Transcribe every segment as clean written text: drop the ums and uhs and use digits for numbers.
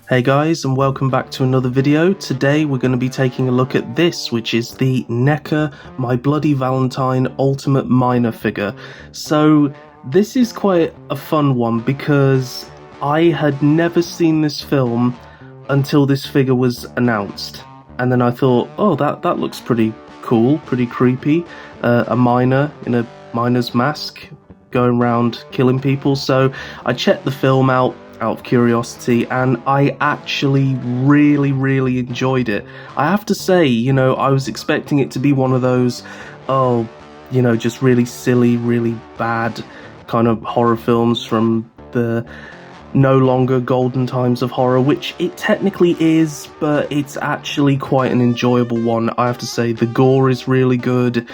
Hey guys, and welcome back to another video. Today we're going to be taking a look at this, which is the Neca My Bloody Valentine Ultimate Miner figure. So this is quite a fun one because I had never seen this film until this figure was announced. And then I thought, oh, that looks pretty cool, pretty creepy. A miner in a miner's mask going around killing people. So I checked the film out of curiosity, and I actually really enjoyed it. I have to say, I was expecting it to be one of those, just really silly, really bad kind of horror films from the no longer golden times of horror, which it technically is, but it's actually quite an enjoyable one. I have to say, the gore is really good.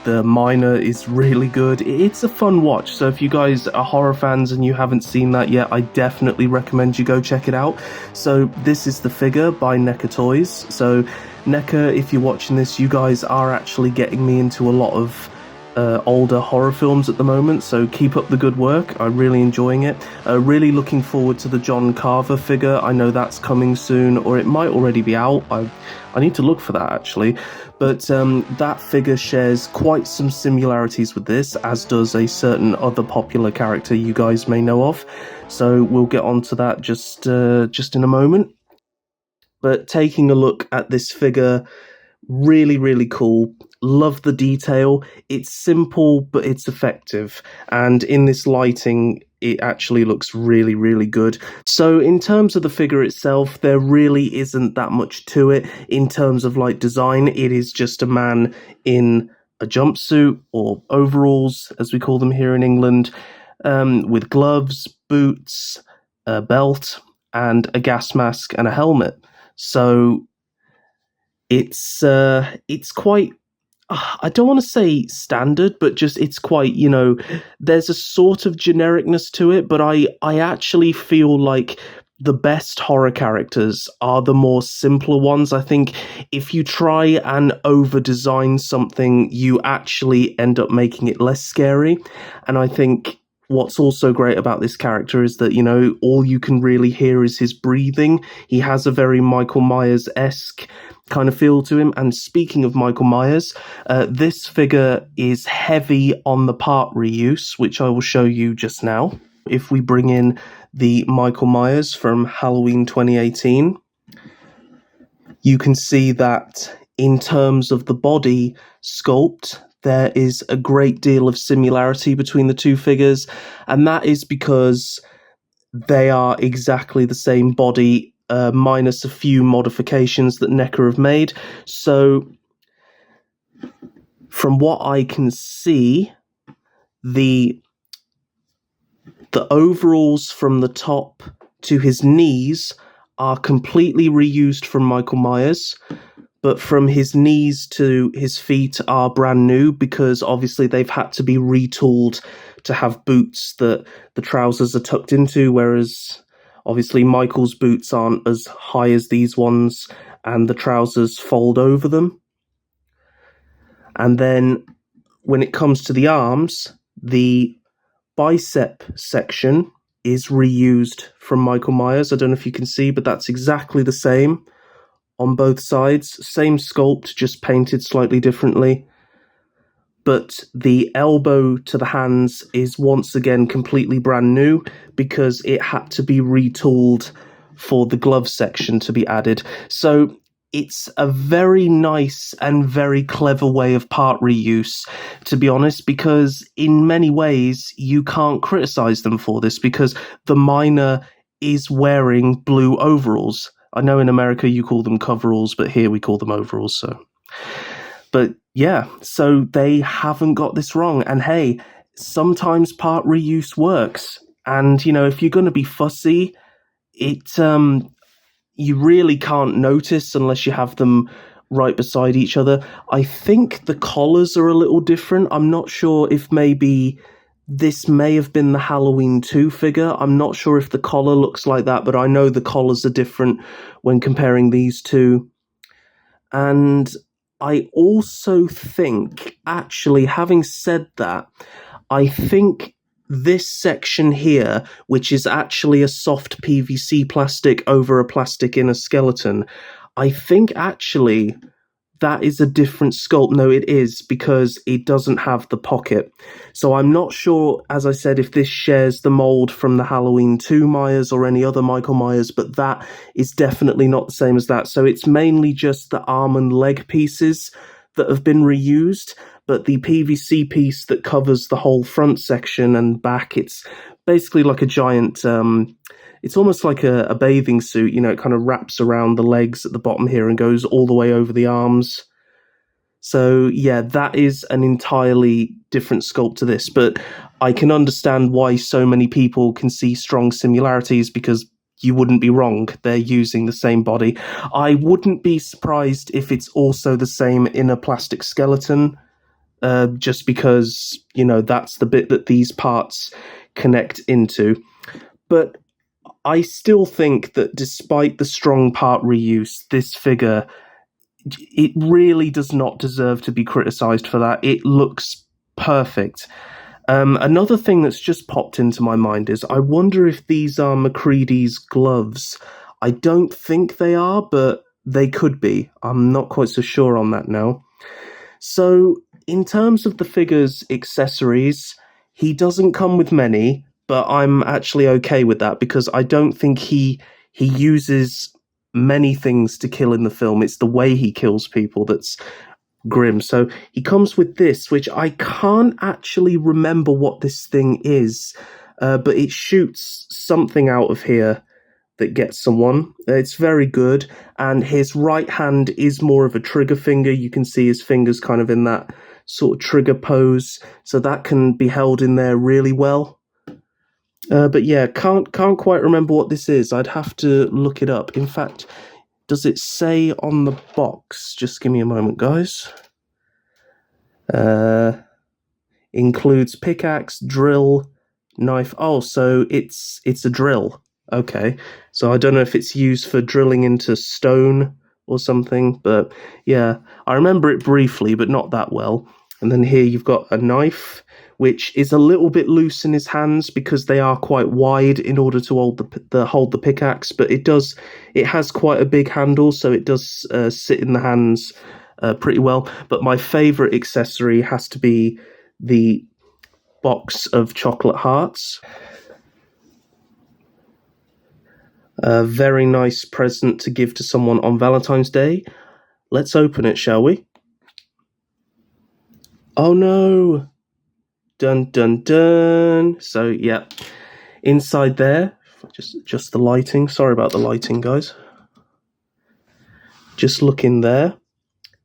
The miner is really good. It's a fun watch, so if you guys are horror fans and you haven't seen that yet, I definitely recommend you go check it out. So this is the figure by Neca Toys. So Neca, if you're watching this, you guys are actually getting me into a lot of older horror films at the moment, so keep up the good work. I'm really enjoying it. Really looking forward to the John Carver figure. I know that's coming soon, or it might already be out. I need to look for that actually. But that figure shares quite some similarities with this, as does a certain other popular character you guys may know of. So we'll get on to that just in a moment. But taking a look at this figure, really cool. Love the detail. It's simple, but it's effective. And in this lighting, it actually looks really good. So in terms of the figure itself, there really isn't that much to it. In terms of like design, it is just a man in a jumpsuit, or overalls, as we call them here in England, with gloves, boots, a belt, and a gas mask and a helmet. So it's quite, I don't want to say standard, but just it's quite, there's a sort of genericness to it, but I actually feel like the best horror characters are the more simpler ones. I think if you try and over-design something, you actually end up making it less scary. And I think what's also great about this character is that, all you can really hear is his breathing. He has a very Michael Myers-esque kind of feel to him. And speaking of Michael Myers, this figure is heavy on the part reuse, which I will show you just now. If we bring in the Michael Myers from Halloween 2018, you can see that in terms of the body sculpt, there is a great deal of similarity between the two figures, and that is because they are exactly the same body, minus a few modifications that Neca have made. So from what I can see, the overalls from the top to his knees are completely reused from Michael Myers, but from his knees to his feet are brand new, because obviously they've had to be retooled to have boots that the trousers are tucked into, whereas obviously Michael's boots aren't as high as these ones, and the trousers fold over them. And then when it comes to the arms, the bicep section is reused from Michael Myers. I don't know if you can see, but that's exactly the same on both sides. Same sculpt, just painted slightly differently. But the elbow to the hands is once again completely brand new, because it had to be retooled for the glove section to be added. So it's a very nice and very clever way of part reuse, to be honest, because in many ways you can't criticize them for this, because the miner is wearing blue overalls. I know in America you call them coveralls, but here we call them overalls. So, but yeah, so they haven't got this wrong. And hey, sometimes part reuse works. And, if you're going to be fussy, you really can't notice unless you have them right beside each other. I think the collars are a little different. I'm not sure if maybe this may have been the Halloween 2 figure. I'm not sure if the collar looks like that, but I know the collars are different when comparing these two. And I also think, actually, having said that, I think this section here, which is actually a soft PVC plastic over a plastic inner skeleton, I think actually that is a different sculpt. No, it is, because it doesn't have the pocket. So I'm not sure, as I said, if this shares the mold from the Halloween 2 Myers or any other Michael Myers, but that is definitely not the same as that. So it's mainly just the arm and leg pieces that have been reused, but the PVC piece that covers the whole front section and back, it's basically like a giant... it's almost like a bathing suit, you know, it kind of wraps around the legs at the bottom here and goes all the way over the arms. So, yeah, that is an entirely different sculpt to this, but I can understand why so many people can see strong similarities, because you wouldn't be wrong. They're using the same body. I wouldn't be surprised if it's also the same inner plastic skeleton, just because, you know, that's the bit that these parts connect into. But I still think that despite the strong part reuse, this figure, it really does not deserve to be criticised for that. It looks perfect. Another thing that's just popped into my mind is I wonder if these are McCready's gloves. I don't think they are, but they could be. I'm not quite so sure on that now. So, in terms of the figure's accessories, he doesn't come with many, but I'm actually okay with that, because I don't think he uses many things to kill in the film. It's the way he kills people that's grim. So he comes with this, which I can't actually remember what this thing is, but it shoots something out of here that gets someone. It's very good, and his right hand is more of a trigger finger. You can see his fingers kind of in that sort of trigger pose, so that can be held in there really well. But yeah, can't quite remember what this is. I'd have to look it up. In fact, does it say on the box? Just give me a moment, guys. Includes pickaxe, drill, knife. Oh, so it's a drill. Okay, so I don't know if it's used for drilling into stone or something, but yeah, I remember it briefly, but not that well. And then here you've got a knife, which is a little bit loose in his hands because they are quite wide in order to hold the pickaxe, but it has quite a big handle, so it does sit in the hands pretty well. But my favourite accessory has to be the box of chocolate hearts. A very nice present to give to someone on Valentine's Day. Let's open it, shall we? Oh no! Dun dun dun! So, yeah, inside there, just the lighting. Sorry about the lighting, guys. Just look in there.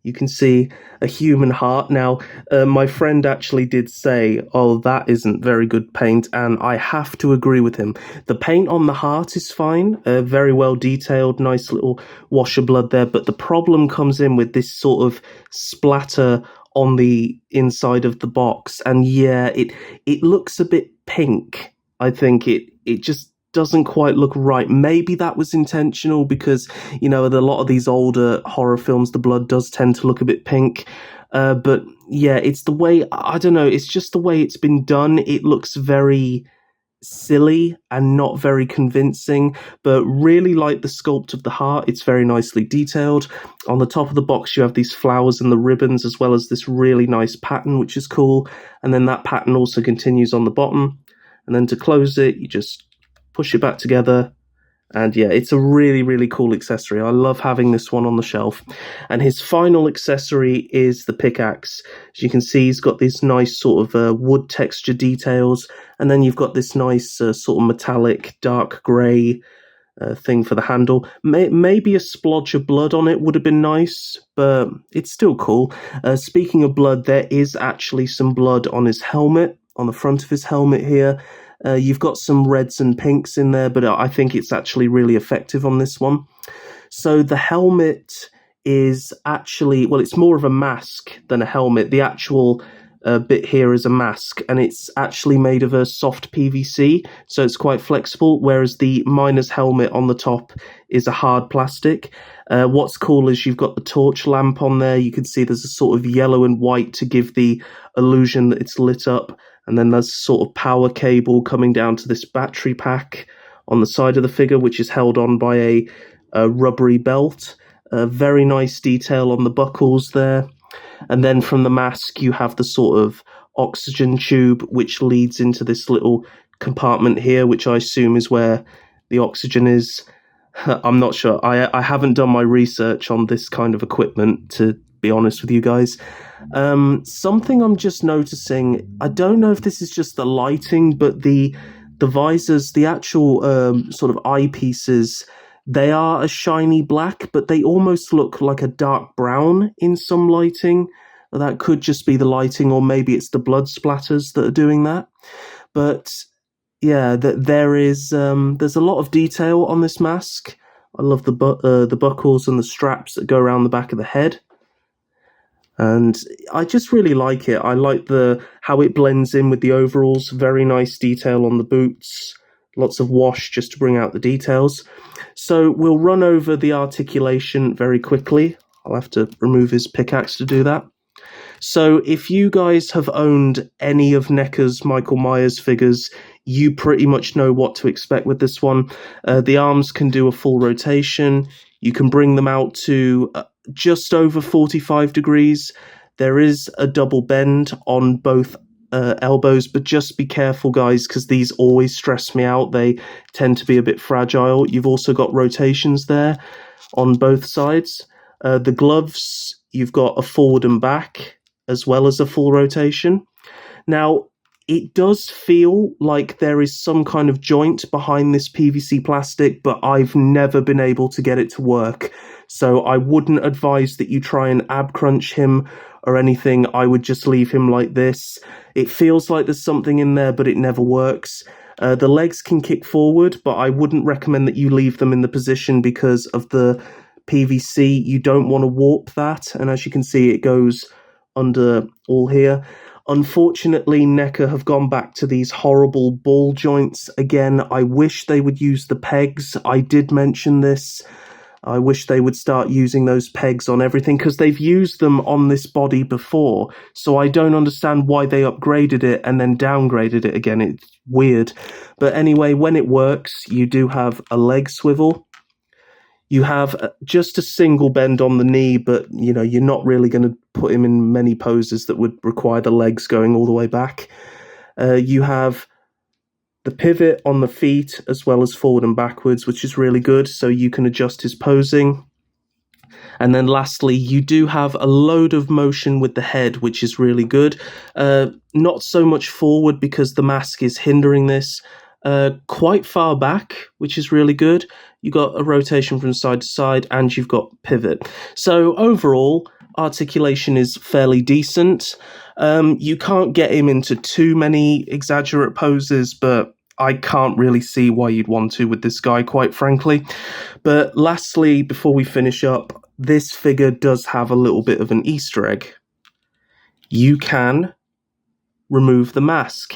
You can see a human heart. Now, my friend actually did say, oh, that isn't very good paint, and I have to agree with him. The paint on the heart is fine, very well detailed, nice little wash of blood there, but the problem comes in with this sort of splatter on the inside of the box, and yeah, it looks a bit pink. I think it just doesn't quite look right. Maybe that was intentional because, you know, a lot of these older horror films, the blood does tend to look a bit pink. But yeah, it's the way, I don't know, it's just the way it's been done. It looks very silly and not very convincing, but really like the sculpt of the heart. It's very nicely detailed. On the top of the box, you have these flowers and the ribbons, as well as this really nice pattern, which is cool. And then that pattern also continues on the bottom. And then to close it, you just push it back together, and yeah, it's a really, really cool accessory. I love having this one on the shelf. And his final accessory is the pickaxe. As you can see, he's got these nice sort of wood texture details, and then you've got this nice sort of metallic dark grey thing for the handle. Maybe a splodge of blood on it would have been nice, but it's still cool. Speaking of blood, there is actually some blood on his helmet, on the front of his helmet here. You've got some reds and pinks in there, but I think it's actually really effective on this one. So the helmet is actually, well, it's more of a mask than a helmet. The actual bit here is a mask, and it's actually made of a soft PVC, so it's quite flexible, whereas the miner's helmet on the top is a hard plastic. What's cool is you've got the torch lamp on there. You can see there's a sort of yellow and white to give the illusion that it's lit up. And then there's sort of power cable coming down to this battery pack on the side of the figure, which is held on by a rubbery belt. Very nice detail on the buckles there. And then from the mask, you have the sort of oxygen tube, which leads into this little compartment here, which I assume is where the oxygen is. I'm not sure. I haven't done my research on this kind of equipment, to be honest with you guys. Something I'm just noticing, I don't know if this is just the lighting, but the visors, the actual sort of eyepieces, they are a shiny black, but they almost look like a dark brown in some lighting. That could just be the lighting, or maybe it's the blood splatters that are doing that. But yeah, there's a lot of detail on this mask. I love the buckles and the straps that go around the back of the head. And I just really like it. I like how it blends in with the overalls. Very nice detail on the boots. Lots of wash just to bring out the details. So we'll run over the articulation very quickly. I'll have to remove his pickaxe to do that. So if you guys have owned any of Neca's Michael Myers figures, you pretty much know what to expect with this one. The arms can do a full rotation. You can bring them out to just over 45 degrees. There is a double bend on both elbows, but just be careful, guys, because these always stress me out. They tend to be a bit fragile. You've also got rotations there on both sides. The gloves, you've got a forward and back, as well as a full rotation. Now, it does feel like there is some kind of joint behind this PVC plastic, but I've never been able to get it to work. So I wouldn't advise that you try and ab crunch him or anything. I would just leave him like this. It feels like there's something in there, but it never works. The legs can kick forward, but I wouldn't recommend that you leave them in the position because of the PVC. You don't want to warp that. And as you can see, it goes under all here. Unfortunately, Neca have gone back to these horrible ball joints again. I wish they would use the pegs. I did mention this. I wish they would start using those pegs on everything, because they've used them on this body before. So I don't understand why they upgraded it and then downgraded it again. It's weird. But anyway, when it works, you do have a leg swivel. You have just a single bend on the knee, but you're not really going to put him in many poses that would require the legs going all the way back. You have the pivot on the feet as well as forward and backwards, which is really good, so you can adjust his posing. And then lastly, you do have a load of motion with the head, which is really good. Not so much forward because the mask is hindering this. Quite far back, which is really good. You got a rotation from side to side, and you've got pivot. So overall, articulation is fairly decent. You can't get him into too many exaggerate poses, but I can't really see why you'd want to with this guy, quite frankly. But lastly, before we finish up, this figure does have a little bit of an Easter egg. You can remove the mask.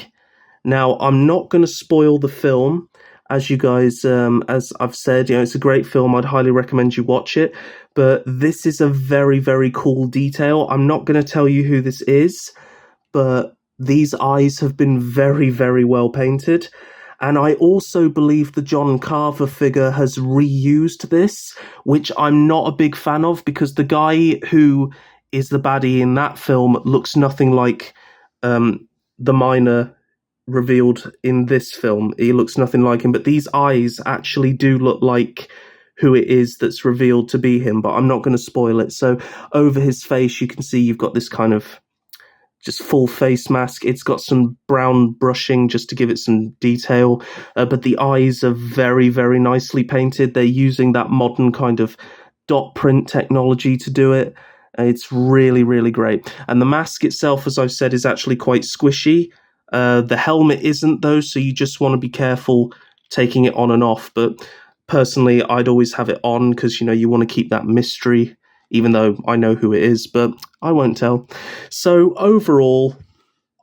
Now, I'm not going to spoil the film. As you guys, as I've said, it's a great film. I'd highly recommend you watch it. But this is a very, very cool detail. I'm not going to tell you who this is, but these eyes have been very, very well painted. And I also believe the John Carver figure has reused this, which I'm not a big fan of, because the guy who is the baddie in that film looks nothing like the miner revealed in this film. He looks nothing like him, but these eyes actually do look like who it is that's revealed to be him, but I'm not going to spoil it. So over his face, you can see you've got this kind of just full face mask. It's got some brown brushing just to give it some detail, but the eyes are very, very nicely painted. They're using that modern kind of dot print technology to do it. It's really, really great. And the mask itself, as I've said, is actually quite squishy. The helmet isn't, though, so you just want to be careful taking it on and off. But personally, I'd always have it on because, you want to keep that mystery, even though I know who it is, but I won't tell. So overall,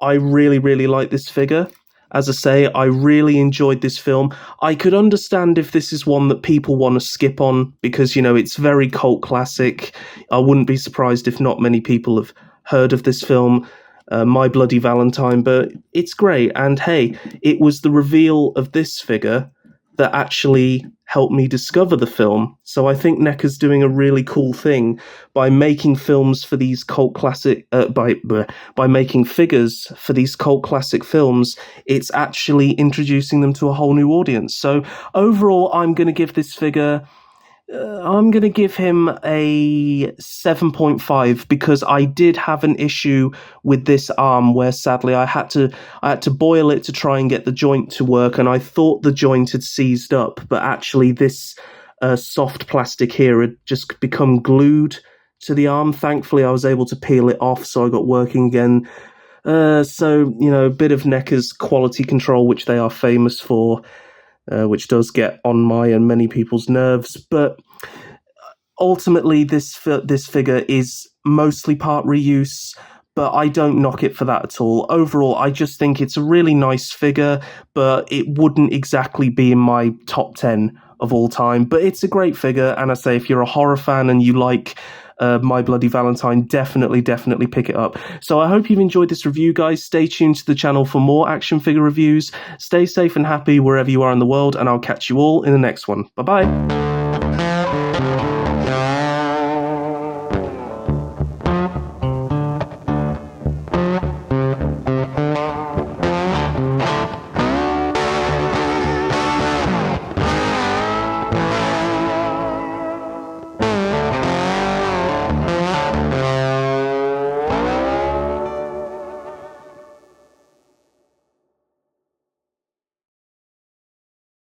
I really, really like this figure. As I say, I really enjoyed this film. I could understand if this is one that people want to skip on because, it's very cult classic. I wouldn't be surprised if not many people have heard of this film. My Bloody Valentine, but it's great. And hey, it was the reveal of this figure that actually helped me discover the film. So I think Neca's doing a really cool thing by making films for these cult classic by making figures for these cult classic films. It's actually introducing them to a whole new audience. So overall, I'm going to give this figure. I'm going to give him a 7.5 because I did have an issue with this arm where sadly I had to boil it to try and get the joint to work, and I thought the joint had seized up, but actually this soft plastic here had just become glued to the arm. Thankfully, I was able to peel it off, so I got working again. So, a bit of Neca's quality control, which they are famous for, which does get on my and many people's nerves. But ultimately, this figure is mostly part reuse, but I don't knock it for that at all. Overall, I just think it's a really nice figure, but it wouldn't exactly be in my top 10 of all time. But it's a great figure, and I say if you're a horror fan and you like My Bloody Valentine, definitely pick it up. So I hope you've enjoyed this review, guys. Stay tuned to the channel for more action figure reviews. Stay safe and happy wherever you are in the world, and I'll catch you all in the next one. Bye-bye.